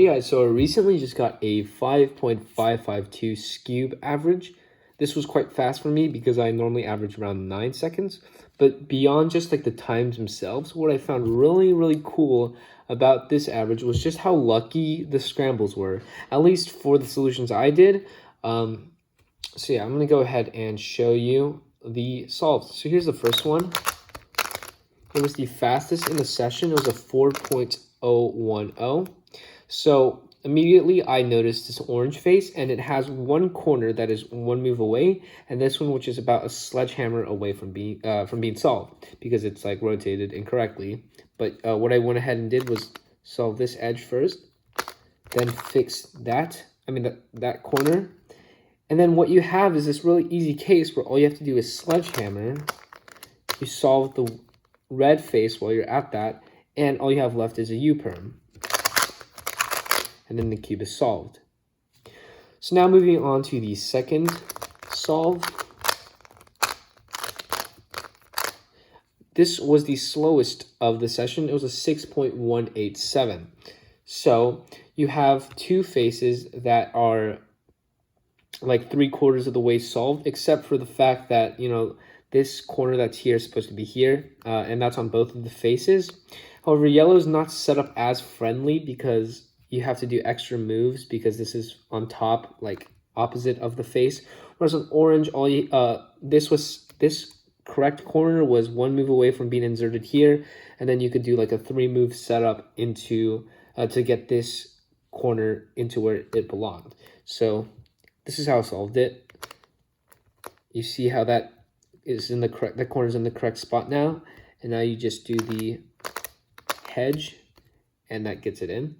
Hey guys, so I recently just got a 5.552 Skewb average. This was quite fast for me because I normally average around 9 seconds. But beyond just like the times themselves, what I found really cool about this average was just how lucky the scrambles were, at least for the solutions I did. So yeah, I'm going to go ahead and show you the solves. So here's the first one. It was the fastest in the session. It was a 4.010. So immediately I noticed this orange face, and it has one corner that is one move away, and this one which is about a sledgehammer away from being solved because it's like rotated incorrectly. But what I went ahead and did was solve this edge first, then fix that. That corner, and then what you have is this really easy case where all you have to do is sledgehammer. You solve the red face while you're at that, and all you have left is a U-perm. And then the cube is solved. So now moving on to the second solve. This was the slowest of the session. It was a 6.187. So you have two faces that are like 3/4 of the way solved, except for the fact that, you know, this corner that's here is supposed to be here, and that's on both of the faces. However, yellow is not set up as friendly because you have to do extra moves because this is on top, like opposite of the face. Whereas on orange, this correct corner was one move away from being inserted here, and then you could do like a 3-move setup into to get this corner into where it belonged. So this is how I solved it. You see how that is in the correct, that corner's in the correct spot now, and now you just do the hedge, and that gets it in.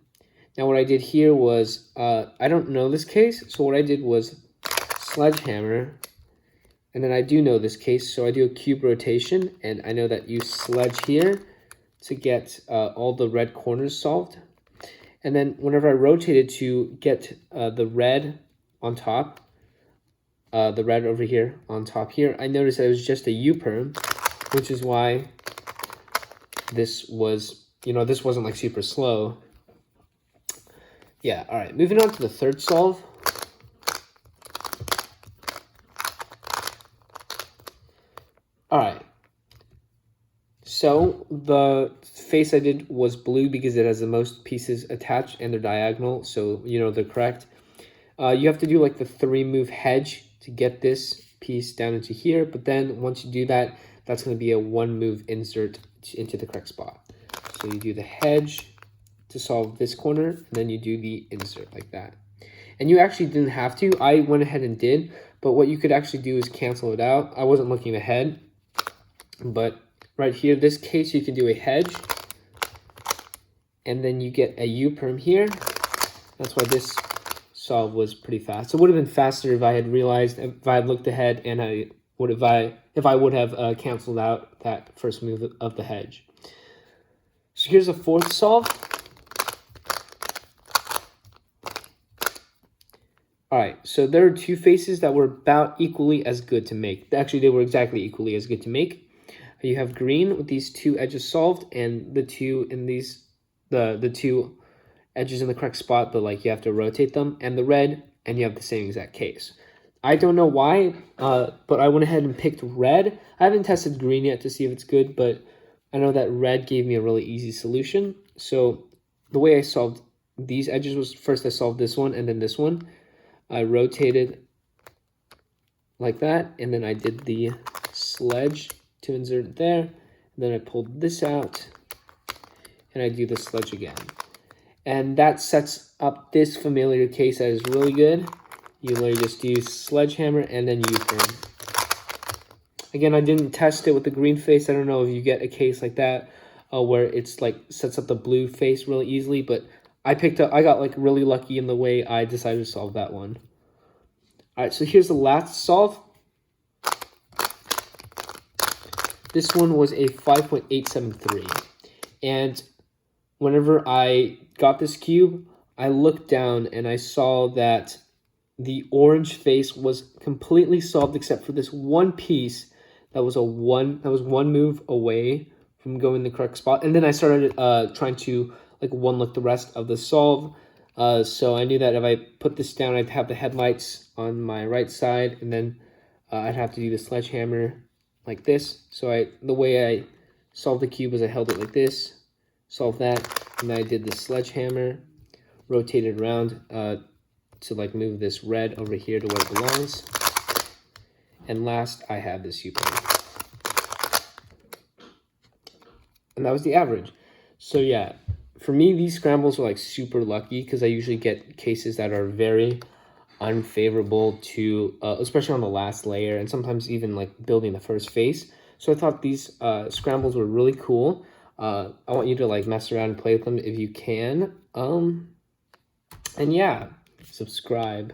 Now what I did here was, I don't know this case, so what I did was sledgehammer, and then I do know this case, so I do a cube rotation, and I know that you sledge here to get all the red corners solved. And then whenever I rotated to get the red on top, the red over here on top here, I noticed that it was just a U-perm, which is why this was, you know, this wasn't like super slow. Yeah, all right, moving on to the third solve. All right, so the face I did was blue because it has the most pieces attached and they're diagonal, so you know they're correct. You have to do like the 3-move hedge to get this piece down into here, but then once you do that, that's going to be a 1-move insert into the correct spot. So you do the hedge to solve this corner, and then you do the insert like that. And you actually didn't have to. I went ahead and did, but what you could actually do is cancel it out. I wasn't looking ahead, but right here, this case, you can do a hedge, and then you get a U-perm here. That's why this solve was pretty fast. It would have been faster if I had realized, if I had looked ahead, and if I would have canceled out that first move of the hedge. So here's a fourth solve. All right, so there are two faces that were about equally as good to make. Actually, they were exactly equally as good to make. You have green with these two edges solved, and the two in these, the two edges in the correct spot, but like you have to rotate them, and the red, and you have the same exact case. I don't know why, but I went ahead and picked red. I haven't tested green yet to see if it's good, but I know that red gave me a really easy solution. So the way I solved these edges was first I solved this one and then this one. I rotated like that, and then I did the sledge to insert it there. And then I pulled this out, and I do the sledge again. And that sets up this familiar case that is really good. You literally just do sledgehammer and then U-turn. Again, I didn't test it with the green face. I don't know if you get a case like that where it's like sets up the blue face really easily, but I got like really lucky in the way I decided to solve that one. All right, so here's the last solve. This one was a 5.873. And whenever I got this cube, I looked down and I saw that the orange face was completely solved except for this one piece that was one move away from going the correct spot. And then I started trying to like one look the rest of the solve. So I knew that if I put this down, I'd have the headlights on my right side, and then I'd have to do the sledgehammer like this. So the way I solved the cube was I held it like this, solved that, and then I did the sledgehammer, rotated around to like move this red over here to where it belongs. And last, I have this U-turn. And that was the average. So yeah, for me, these scrambles are like super lucky because I usually get cases that are very unfavorable to, especially on the last layer, and sometimes even like building the first face. So I thought these scrambles were really cool. I want you to like mess around and play with them if you can. And yeah, subscribe.